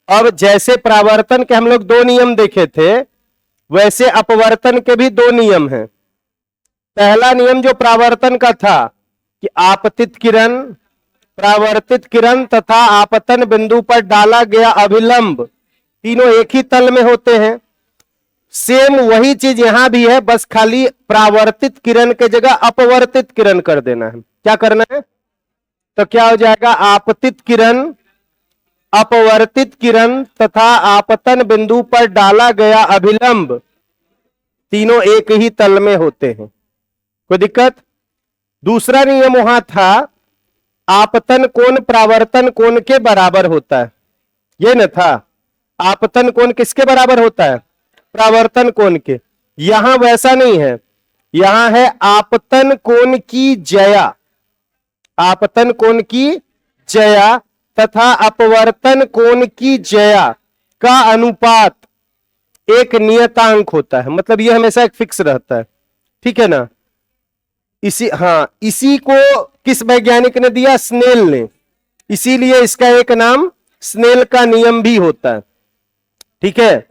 अब जैसे परावर्तन के हम लोग दो नियम देखे थे, वैसे अपवर्तन के भी दो नियम हैं। पहला नियम जो परावर्तन का था कि आपतित किरण, परावर्तित किरण तथा आपतन बिंदु पर डाला गया अभिलंब तीनों एक ही तल में होते हैं। सेम वही चीज यहां भी है, बस खाली परावर्तित किरण के जगह अपवर्तित किरण कर देना है। क्या करना है? तो क्या हो जाएगा? आपतित किरण, अपवर्तित किरण तथा आपतन बिंदु पर डाला गया अभिलंब तीनों एक ही तल में होते हैं। कोई दिक्कत? दूसरा नियम वहां था, आपतन कोण परावर्तन कोण के बराबर होता है, ये न था। आपतन कोण किसके बराबर होता है? परावर्तन कोण के। यहां वैसा नहीं है, यहां है आपतन कोण की ज्या, आपतन कोण की ज्या तथा अपवर्तन कोण की ज्या का अनुपात एक नियतांक होता है। मतलब यह हमेशा एक फिक्स रहता है, ठीक है ना। इसी को किस वैज्ञानिक ने दिया? स्नेल ने। इसीलिए इसका एक नाम स्नेल का नियम भी होता है, ठीक है।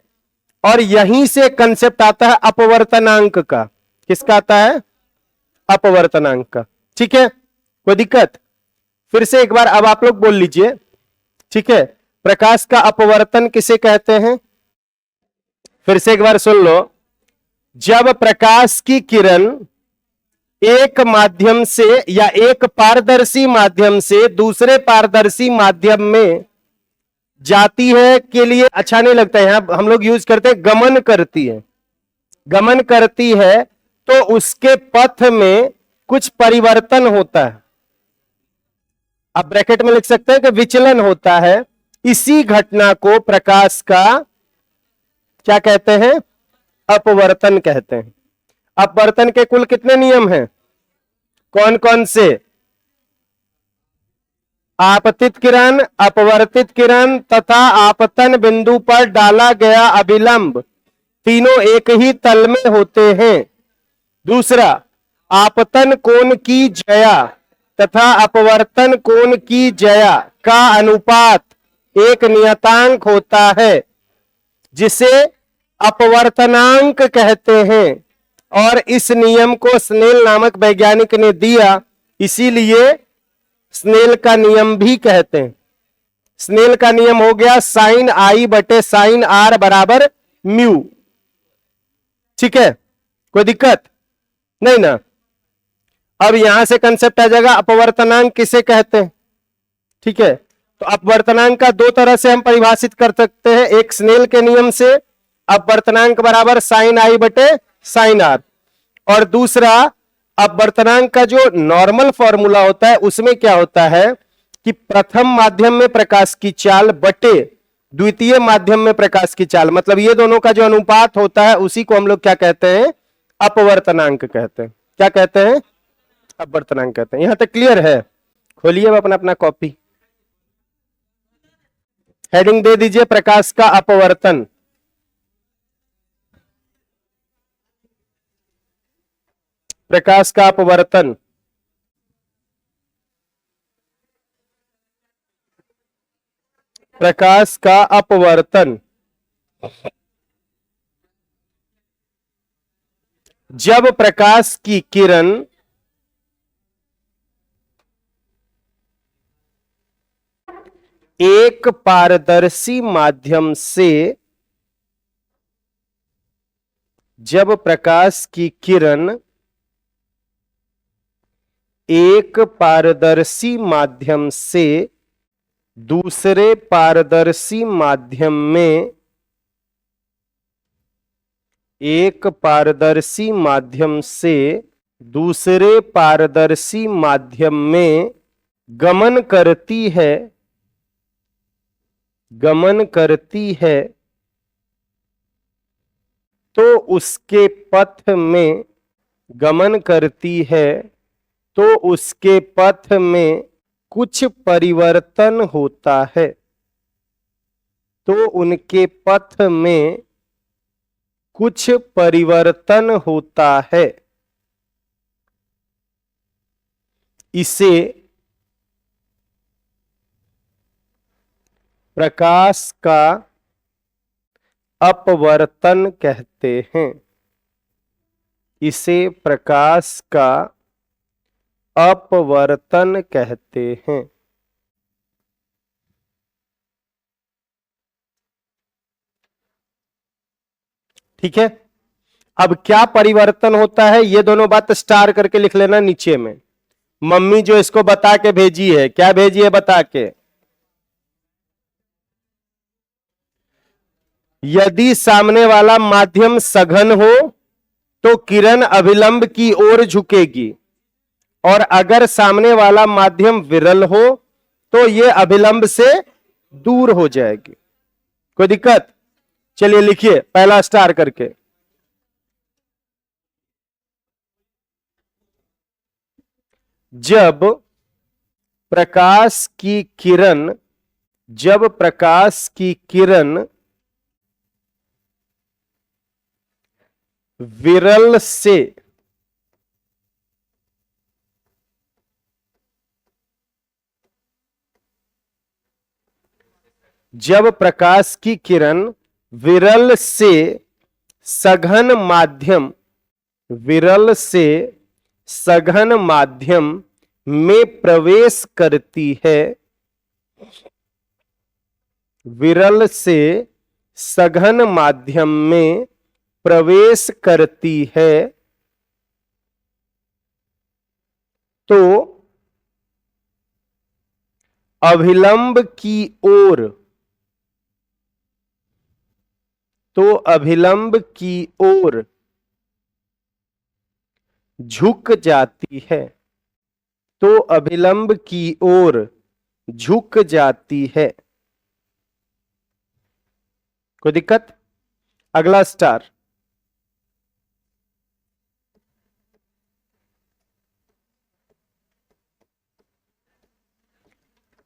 और यहीं से कंसेप्ट आता है अपवर्तनांक का। किसका आता है? अपवर्तनांक का, ठीक है। कोई दिक्कत? फिर से एक बार अब आप लोग बोल लीजिए, ठीक है। प्रकाश का अपवर्तन किसे कहते हैं? फिर से एक बार सुन लो। जब प्रकाश की किरण एक माध्यम से या एक पारदर्शी माध्यम से दूसरे पारदर्शी माध्यम में जाती है, के लिए अच्छा नहीं लगता है, यहां हम लोग यूज करते हैं गमन करती है। गमन करती है तो उसके पथ में कुछ परिवर्तन होता है। आप ब्रैकेट में लिख सकते हैं कि विचलन होता है। इसी घटना को प्रकाश का क्या कहते हैं? अपवर्तन कहते हैं। अपवर्तन के कुल कितने नियम हैं? कौन कौन से? आपतित किरण, अपवर्तित किरण तथा आपतन बिंदु पर डाला गया अभिलंब तीनों एक ही तल में होते हैं। दूसरा, आपतन कोण की ज्या तथा अपवर्तन कोण की ज्या का अनुपात एक नियतांक होता है, जिसे अपवर्तनांक कहते हैं। और इस नियम को स्नेल नामक वैज्ञानिक ने दिया, इसीलिए स्नेल का नियम भी कहते हैं। स्नेल का नियम हो गया साइन आई बटे साइन आर बराबर म्यू, ठीक है। कोई दिक्कत नहीं ना। अब यहां से कंसेप्ट आ जाएगा अपवर्तनांक किसे कहते हैं, ठीक है। तो अपवर्तनांक का दो तरह से हम परिभाषित कर सकते हैं, एक स्नेल के नियम से अपवर्तनांक बराबर साइन आई बटे साइन आर, और दूसरा अपवर्तनांक का जो नॉर्मल फॉर्मूला होता है उसमें क्या होता है कि प्रथम माध्यम में प्रकाश की चाल बटे द्वितीय माध्यम में प्रकाश की चाल, मतलब ये दोनों का जो अनुपात होता है उसी को हम लोग क्या कहते हैं? अपवर्तनांक कहते हैं। क्या कहते हैं? अपवर्तनांक कहते हैं। यहां तक क्लियर है? खोलिए अब अपना अपना कॉपी, हेडिंग दे दीजिए प्रकाश का अपवर्तन। प्रकाश का अपवर्तन। प्रकाश का अपवर्तन जब प्रकाश की किरण एक पारदर्शी माध्यम से, जब प्रकाश की किरण एक पारदर्शी माध्यम से दूसरे पारदर्शी माध्यम में, एक पारदर्शी माध्यम से दूसरे पारदर्शी माध्यम में गमन करती है, गमन करती है, तो उसके पथ में गमन करती है तो उसके पथ में कुछ परिवर्तन होता है, तो उनके पथ में कुछ परिवर्तन होता है। इसे प्रकाश का अपवर्तन कहते हैं। इसे प्रकाश का अपवर्तन कहते हैं। ठीक है, अब क्या परिवर्तन होता है ये दोनों बात स्टार करके लिख लेना नीचे में। मम्मी जो इसको बता के भेजी है, क्या भेजी है बता के, यदि सामने वाला माध्यम सघन हो तो किरण अभिलंब की ओर झुकेगी, और अगर सामने वाला माध्यम विरल हो तो यह अभिलंब से दूर हो जाएगी। कोई दिक्कत? चलिए लिखिए पहला स्टार करके। जब प्रकाश की किरण विरल से विरल से सघन माध्यम में प्रवेश करती है, विरल से सघन माध्यम में प्रवेश करती है, तो अभिलंब की ओर झुक जाती है, तो अभिलंब की ओर झुक जाती है। कोई दिक्कत? अगला स्टार।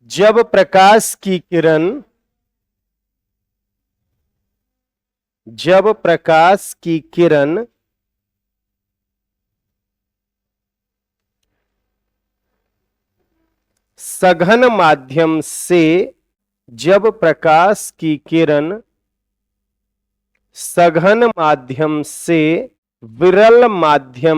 जब प्रकाश की किरण सघन माध्यम से विरल माध्यम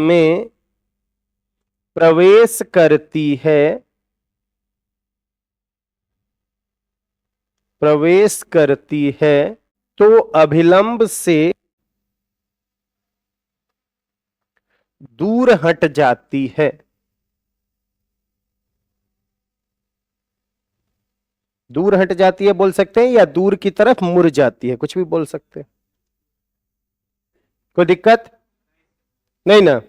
में प्रवेश करती है, तो अभिलंब से दूर हट जाती है। दूर हट जाती है बोल सकते हैं, या दूर की तरफ मुड़ जाती है, कुछ भी बोल सकते हैं। कोई दिक्कत नहीं ना?